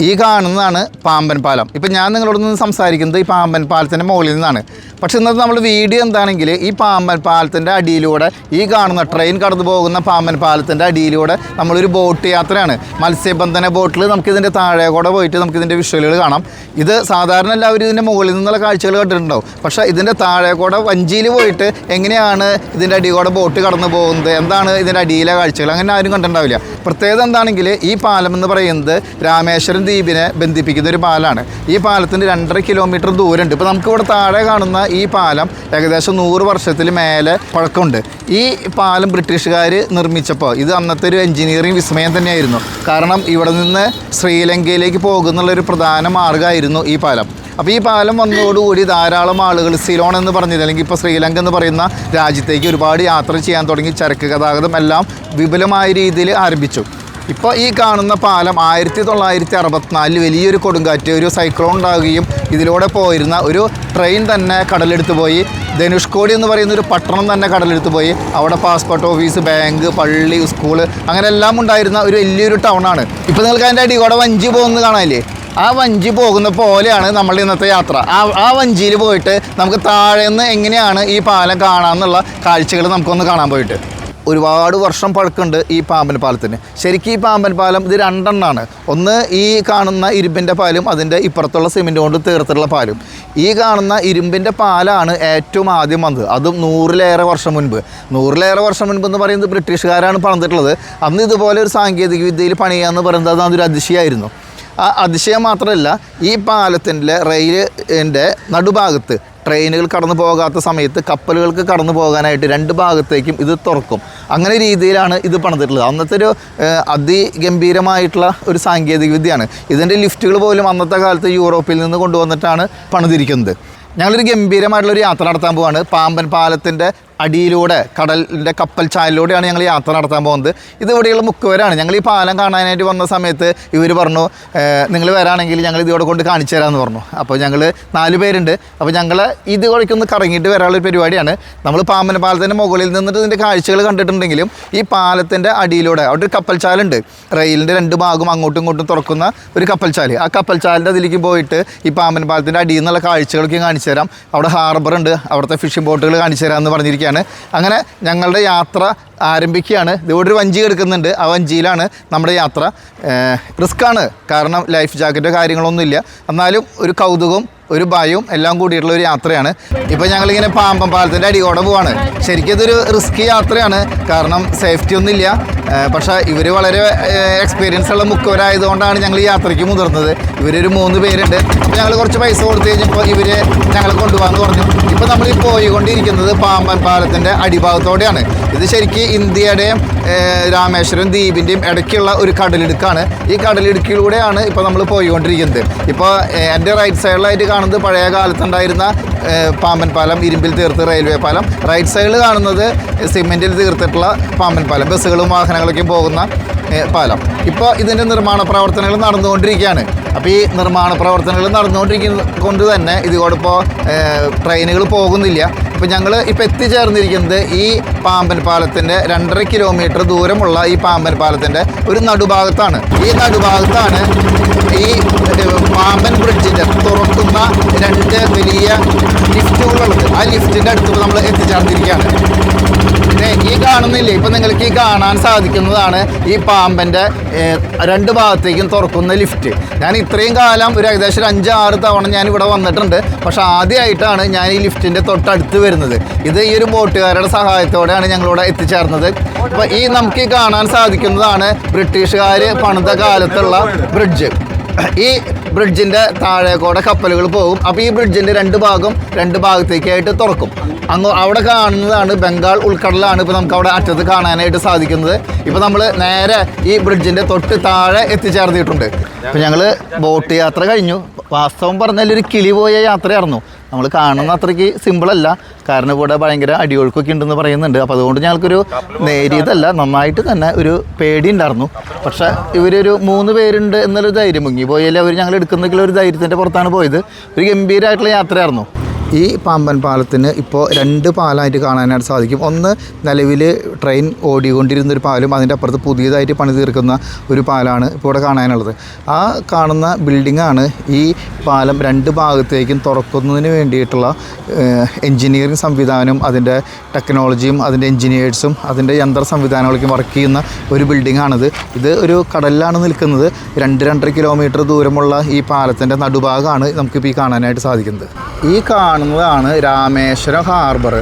ഈ കാണുന്നതാണ് പാമ്പൻ പാലം. ഇപ്പം ഞാൻ നിങ്ങളോട് നിന്ന് സംസാരിക്കുന്നത് ഈ പാമ്പൻ പാലത്തിൻ്റെ മുകളിൽ നിന്നാണ്. പക്ഷേ ഇന്നത്തെ നമ്മുടെ വീഡിയോ എന്താണെങ്കിൽ ഈ പാമ്പൻ പാലത്തിൻ്റെ അടിയിലൂടെ ഈ കാണുന്ന ട്രെയിൻ കടന്നു പോകുന്ന പാമ്പൻ പാലത്തിൻ്റെ അടിയിലൂടെ നമ്മളൊരു ബോട്ട് യാത്രയാണ്. മത്സ്യബന്ധന ബോട്ടിൽ നമുക്കിതിൻ്റെ താഴെ കൂടെ പോയിട്ട് നമുക്കിതിൻ്റെ വിഷ്വലുകൾ കാണാം. ഇത് സാധാരണ എല്ലാവരും ഇതിൻ്റെ മുകളിൽ നിന്നുള്ള കാഴ്ചകൾ കണ്ടിട്ടുണ്ടാവും. പക്ഷേ ഇതിൻ്റെ താഴെ കൂടെ വഞ്ചിയിൽ പോയിട്ട് എങ്ങനെയാണ് ഇതിൻ്റെ അടിയിൽ കൂടെ ബോട്ട് കടന്നു പോകുന്നത്, എന്താണ് ഇതിൻ്റെ അടിയിലെ കാഴ്ചകൾ, അങ്ങനെ ആരും കണ്ടിട്ടുണ്ടാവില്ല. പ്രത്യേകത എന്താണെങ്കിൽ ഈ പാലം എന്ന് പറയുന്നത് രാമേശ്വരം ദ്വീപിനെ ബന്ധിപ്പിക്കുന്ന ഒരു പാലമാണ്. ഈ പാലത്തിന് 2.5 കിലോമീറ്റർ ദൂരമുണ്ട്. ഇപ്പോൾ നമുക്കിവിടെ താഴെ കാണുന്ന ഈ പാലം ഏകദേശം 100 വർഷത്തിൽ മേലെ പഴക്കമുണ്ട്. ഈ പാലം ബ്രിട്ടീഷുകാർ നിർമ്മിച്ചപ്പോൾ ഇത് അന്നത്തെ ഒരു എൻജിനീയറിംഗ് വിസ്മയം തന്നെയായിരുന്നു. കാരണം ഇവിടെ നിന്ന് ശ്രീലങ്കയിലേക്ക് പോകുന്നുള്ളൊരു പ്രധാന മാർഗ്ഗമായിരുന്നു ഈ പാലം. അപ്പോൾ ഈ പാലം വന്നതോടുകൂടി ധാരാളം ആളുകൾ സിലോൺ എന്ന് പറഞ്ഞത് അല്ലെങ്കിൽ ഇപ്പോൾ ശ്രീലങ്ക എന്ന് പറയുന്ന രാജ്യത്തേക്ക് ഒരുപാട് യാത്ര ചെയ്യാൻ തുടങ്ങി. ചരക്ക് ഗതാഗതം എല്ലാം വിപുലമായ രീതിയിൽ ആരംഭിച്ചു. ഇപ്പോൾ ഈ കാണുന്ന പാലം 1964 വലിയൊരു കൊടുങ്കാറ്റ്, ഒരു സൈക്ലോൺ ഉണ്ടാവുകയും ഇതിലൂടെ പോയിരുന്ന ഒരു ട്രെയിൻ തന്നെ കടലെടുത്ത് പോയി. ധനുഷ്കോടി എന്ന് പറയുന്ന ഒരു പട്ടണം തന്നെ കടലെടുത്ത് പോയി. അവിടെ പാസ്പോർട്ട് ഓഫീസ്, ബാങ്ക്, പള്ളി, സ്കൂള് അങ്ങനെ എല്ലാം ഉണ്ടായിരുന്ന ഒരു വലിയൊരു ടൗണാണ്. ഇപ്പോൾ നിങ്ങൾക്ക് അതിൻ്റെ അടി കൂടെ വഞ്ചി പോകുന്നത് കാണാനില്ലേ? ആ വഞ്ചി പോകുന്ന പോലെയാണ് നമ്മളുടെ ഇന്നത്തെ യാത്ര. ആ വഞ്ചിയിൽ പോയിട്ട് നമുക്ക് താഴെ നിന്ന് എങ്ങനെയാണ് ഈ പാലം കാണാമെന്നുള്ള കാഴ്ചകൾ നമുക്കൊന്ന് കാണാൻ പോയിട്ട്. ഒരുപാട് വർഷം പഴക്കമുണ്ട് ഈ പാമ്പൻ പാലത്തിന്. ശരിക്കും ഈ പാമ്പൻ പാലം ഇത് 2 എണ്ണമാണ്. ഒന്ന് ഈ കാണുന്ന ഇരുമ്പിൻ്റെ പാലും അതിൻ്റെ ഇപ്പുറത്തുള്ള സിമെൻറ്റ് കൊണ്ട് തീർത്തിട്ടുള്ള പാലും. ഈ കാണുന്ന ഇരുമ്പിൻ്റെ പാലാണ് ഏറ്റവും ആദ്യം വന്നത്. അതും 100-ലേറെ വർഷം മുൻപ്. 100-ലേറെ വർഷം മുൻപ് എന്ന് പറയുന്നത് ബ്രിട്ടീഷുകാരാണ് പണിതിട്ടുള്ളത്. അന്ന് ഇതുപോലെ ഒരു സാങ്കേതിക വിദ്യയിൽ പണിയുക എന്ന് പറയുന്നത് അതൊരു അതിശയമായിരുന്നു. ആ അതിശയം മാത്രമല്ല, ഈ പാലത്തിൻ്റെ റെയിലിൻ്റെ നടുഭാഗത്ത് ട്രെയിനുകൾ കടന്നു പോകാത്ത സമയത്ത് കപ്പലുകൾക്ക് കടന്നു പോകാനായിട്ട് 2 ഭാഗത്തേക്കും ഇത് തുറക്കും. അങ്ങനെ രീതിയിലാണ് ഇത് പണിതിട്ടുള്ളത്. അന്നത്തെ ഒരു അതിഗംഭീരമായിട്ടുള്ള ഒരു സാങ്കേതിക വിദ്യയാണ്. ഇതിൻ്റെ ലിഫ്റ്റുകൾ പോലും അന്നത്തെ കാലത്ത് യൂറോപ്പിൽ നിന്ന് കൊണ്ടുവന്നിട്ടാണ് പണിതിരിക്കുന്നത്. ഞങ്ങളൊരു ഗംഭീരമായിട്ടുള്ളൊരു യാത്ര നടത്താൻ പോവാണ്. പാമ്പൻ പാലത്തിൻ്റെ അടിയിലൂടെ കടലിൻ്റെ കപ്പൽ ചാലിലൂടെയാണ് ഞങ്ങൾ യാത്ര നടത്താൻ പോകുന്നത്. ഇവിടെയുള്ള മുക്കുവരാണ്. ഞങ്ങൾ ഈ പാലം കാണാനായിട്ട് വന്ന സമയത്ത് ഇവർ പറഞ്ഞു, നിങ്ങൾ വരാണെങ്കിൽ ഞങ്ങൾ ഇതിവിടെ കൊണ്ട് കാണിച്ചു തരാമെന്ന് പറഞ്ഞു. അപ്പോൾ ഞങ്ങൾ 4 പേരുണ്ട്. അപ്പോൾ ഞങ്ങൾ ഇത് കുഴക്കൊന്ന് കറങ്ങിയിട്ട് വരാനുള്ള പരിപാടിയാണ്. നമ്മൾ പാമ്പൻ പാലത്തിൻ്റെ മുകളിൽ നിന്നിട്ട് ഇതിൻ്റെ കാഴ്ചകൾ കണ്ടിട്ടുണ്ടെങ്കിലും ഈ പാലത്തിൻ്റെ അടിയിലൂടെ അവിടെ ഒരു കപ്പൽ ചാലുണ്ട്. റെയിലിൻ്റെ 2 ഭാഗം അങ്ങോട്ടും ഇങ്ങോട്ടും തുറക്കുന്ന ഒരു കപ്പൽ ചാല്. ആ കപ്പൽ ചാലിൻ്റെ അതിലേക്ക് പോയിട്ട് ഈ പാമ്പൻ പാലത്തിൻ്റെ അടിയിൽ നിന്നുള്ള കാഴ്ചകളൊക്കെ കാണിച്ചു തരാം. അവിടെ ഹാർബറുണ്ട്, അവിടുത്തെ ഫിഷിംഗ് ബോട്ടുകൾ കാണിച്ചു തരാമെന്ന് പറഞ്ഞിരിക്കുകയാണ്. അങ്ങനെ ഞങ്ങളുടെ യാത്ര ആരംഭിക്കുകയാണ്. ഇവിടെ ഒരു വഞ്ചി എടുക്കുന്നുണ്ട്. ആ വഞ്ചിയിലാണ് നമ്മുടെ യാത്ര. റിസ്ക്കാണ്, കാരണം ലൈഫ് ജാക്കറ്റോ കാര്യങ്ങളൊന്നുമില്ല. എന്നാലും ഒരു കൗതുകവും ഒരു ഭയവും എല്ലാം കൂടിയിട്ടുള്ള ഒരു യാത്രയാണ്. ഇപ്പോൾ ഞങ്ങളിങ്ങനെ പാമ്പൻ പാലത്തിൻ്റെ അടിയോടെ പോവാണ്. ശരിക്കും ഇതൊരു റിസ്കി യാത്രയാണ്, കാരണം സേഫ്റ്റി ഒന്നുമില്ല. പക്ഷേ ഇവർ വളരെ എക്സ്പീരിയൻസ് ഉള്ള മുക്കുവരായതുകൊണ്ടാണ് ഞങ്ങൾ ഈ യാത്രയ്ക്ക് മുതിർന്നത്. ഇവരൊരു 3 പേരുണ്ട്. അപ്പോൾ ഞങ്ങൾ കുറച്ച് പൈസ കൊടുത്തു കഴിഞ്ഞപ്പോൾ ഇവർ ഞങ്ങളെ കൊണ്ടുപോകാമെന്ന് പറഞ്ഞു. ഇപ്പോൾ നമ്മൾ ഈ പോയിക്കൊണ്ടിരിക്കുന്നത് പാമ്പൻ പാലത്തിൻ്റെ അടിഭാഗത്തോടെയാണ്. ഇത് ശരിക്കും ഇന്ത്യയുടെയും രാമേശ്വരം ദ്വീപിൻ്റെയും ഇടയ്ക്കുള്ള ഒരു കടലിടുക്കാണ്. ഈ കടലിടുക്കിലൂടെയാണ് ഇപ്പോൾ നമ്മൾ പോയിക്കൊണ്ടിരിക്കുന്നത്. ഇപ്പോൾ എൻ്റെ റൈറ്റ് സൈഡിലായിട്ട് കാണുന്നത് പഴയ കാലത്തുണ്ടായിരുന്ന പാമ്പൻ പാലം, ഇരുമ്പിൽ തീർത്ത് റെയിൽവേ പാലം. റൈറ്റ് സൈഡിൽ കാണുന്നത് സിമെൻറ്റിൽ തീർത്തിട്ടുള്ള പാമ്പൻ പാലം, ബസ്സുകളും വാഹനങ്ങളൊക്കെ പോകുന്ന പാലം. ഇപ്പോൾ ഇതിൻ്റെ നിർമ്മാണ പ്രവർത്തനങ്ങൾ നടന്നുകൊണ്ടിരിക്കുകയാണ്. അപ്പോൾ ഈ നിർമ്മാണ പ്രവർത്തനങ്ങൾ നടന്നുകൊണ്ടിരിക്കുന്നത് കൊണ്ട് തന്നെ ഇതിലൂടെ ഇപ്പോൾ ട്രെയിനുകൾ പോകുന്നില്ല. ഇപ്പോൾ ഞങ്ങൾ ഇപ്പോൾ എത്തിച്ചേർന്നിരിക്കുന്നത് ഈ പാമ്പൻ പാലത്തിൻ്റെ 2.5 കിലോമീറ്റർ ദൂരമുള്ള ഈ പാമ്പൻ പാലത്തിൻ്റെ ഒരു നടുഭാഗത്താണ്. ഈ നടുഭാഗത്താണ് ഈ പാമ്പൻ ബ്രിഡ്ജിൻ്റെ തുറക്കുന്ന 2 വലിയ ലിഫ്റ്റുകളുള്ളത്. ആ ലിഫ്റ്റിൻ്റെ അടുത്ത് നമ്മൾ എത്തിച്ചേർന്നിരിക്കുകയാണ്. പിന്നെ ഈ കാണുന്നില്ലേ, ഇപ്പം നിങ്ങൾക്ക് ഈ കാണാൻ സാധിക്കുന്നതാണ് ഈ പാമ്പൻ്റെ 2 ഭാഗത്തേക്കും തുറക്കുന്ന ലിഫ്റ്റ്. ഞാൻ ഇത്രയും കാലം ഒരു ഏകദേശം 5-6 തവണ ഞാൻ ഇവിടെ വന്നിട്ടുണ്ട്. പക്ഷെ ആദ്യമായിട്ടാണ് ഞാൻ ഈ ലിഫ്റ്റിൻ്റെ തൊട്ടടുത്ത് വരുന്നത്. ഇത് ഈ ഒരു ബോട്ടുകാരുടെ സഹായത്തോടെയാണ് ഞങ്ങളിവിടെ എത്തിച്ചേർന്നത്. അപ്പോൾ ഈ നമുക്ക് ഈ കാണാൻ സാധിക്കുന്നതാണ് ബ്രിട്ടീഷുകാർ പണിത കാലത്തുള്ള ബ്രിഡ്ജ്. ഈ ബ്രിഡ്ജിൻ്റെ താഴേക്കൂടെ കപ്പലുകൾ പോകും. അപ്പോൾ ഈ ബ്രിഡ്ജിൻ്റെ 2 ഭാഗത്തേക്കായിട്ട് തുറക്കും. അവിടെ കാണുന്നതാണ് ബംഗാൾ ഉൾക്കടലാണ്. ഇപ്പോൾ നമുക്ക് അവിടെ അറ്റത്ത് കാണാനായിട്ട് സാധിക്കുന്നത്. ഇപ്പോൾ നമ്മൾ നേരെ ഈ ബ്രിഡ്ജിൻ്റെ തൊട്ട് താഴെ എത്തിച്ചേർന്നിട്ടുണ്ട്. ഇപ്പോൾ ഞങ്ങൾ ബോട്ട് യാത്ര കഴിഞ്ഞു. വാസ്തവം പറഞ്ഞാൽ ഒരു കിളി പോയ യാത്രയായിരുന്നു. നമ്മൾ കാണുന്ന അത്രയ്ക്ക് സിമ്പിളല്ല, കാരണം ഇവിടെ ഭയങ്കര അടിയൊഴുക്കൊക്കെ ഉണ്ടെന്ന് പറയുന്നുണ്ട്. അപ്പോൾ അതുകൊണ്ട് ഞങ്ങൾക്കൊരു നേരിയതല്ല, നന്നായിട്ട് തന്നെ ഒരു പേടി ഉണ്ടായിരുന്നു. പക്ഷേ ഇവരൊരു 3 പേരുണ്ട് എന്നൊരു ധൈര്യം മുങ്ങി പോയാലും അവർ ഞങ്ങൾ എടുക്കുന്നെങ്കിലും ഒരു ധൈര്യത്തിൻ്റെ പുറത്താണ് പോയത്. ഒരു ഗംഭീരമായിട്ടുള്ള യാത്രയായിരുന്നു. ഈ പാമ്പൻ പാലത്തിന് ഇപ്പോൾ 2 പാലമായിട്ട് കാണാനായിട്ട് സാധിക്കും. ഒന്ന് നിലവിൽ ട്രെയിൻ ഓടിക്കൊണ്ടിരുന്നൊരു പാലും അതിൻ്റെ അപ്പുറത്ത് പുതിയതായിട്ട് പണി തീർക്കുന്ന ഒരു പാലമാണ് ഇപ്പോൾ ഇവിടെ കാണാനുള്ളത്. ആ കാണുന്ന ബിൽഡിങ്ങാണ് ഈ പാലം 2 ഭാഗത്തേക്കും തുറക്കുന്നതിന് വേണ്ടിയിട്ടുള്ള എൻജിനീയറിംഗ് സംവിധാനം, അതിൻ്റെ ടെക്നോളജിയും അതിൻ്റെ എൻജിനീയേഴ്സും അതിൻ്റെ യന്ത്ര സംവിധാനങ്ങളൊക്കെ വർക്ക് ചെയ്യുന്ന ഒരു ബിൽഡിങ്ങാണിത്. ഇത് ഒരു കടലിലാണ് നിൽക്കുന്നത്. 2-2.5 കിലോമീറ്റർ ദൂരമുള്ള ഈ പാലത്തിൻ്റെ നടുഭാഗമാണ് നമുക്കിപ്പോൾ ഈ കാണാനായിട്ട് സാധിക്കുന്നത്. ഈ കാണുന്നതാണ് രാമേശ്വരം ഹാർബർ.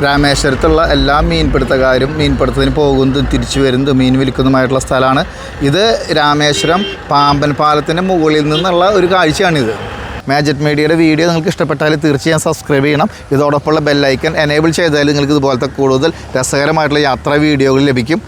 രാമേശ്വരത്തുള്ള എല്ലാ മീൻപിടുത്തക്കാരും മീൻപിടുത്തത്തിന് പോകുന്നതും തിരിച്ചു വരുന്നതും മീൻ വിൽക്കുന്നതുമായിട്ടുള്ള സ്ഥലമാണ് ഇത്. രാമേശ്വരം പാമ്പൻ പാലത്തിൻ്റെ മുകളിൽ നിന്നുള്ള ഒരു കാഴ്ചയാണിത്. മാജറ്റ് മീഡിയയുടെ വീഡിയോ നിങ്ങൾക്ക് ഇഷ്ടപ്പെട്ടാൽ തീർച്ചയായും സബ്സ്ക്രൈബ് ചെയ്യണം. ഇതോടൊപ്പമുള്ള ബെല്ലൈക്കൺ എനേബിൾ ചെയ്താൽ നിങ്ങൾക്ക് ഇതുപോലത്തെ കൂടുതൽ രസകരമായിട്ടുള്ള യാത്രാ വീഡിയോകൾ ലഭിക്കും.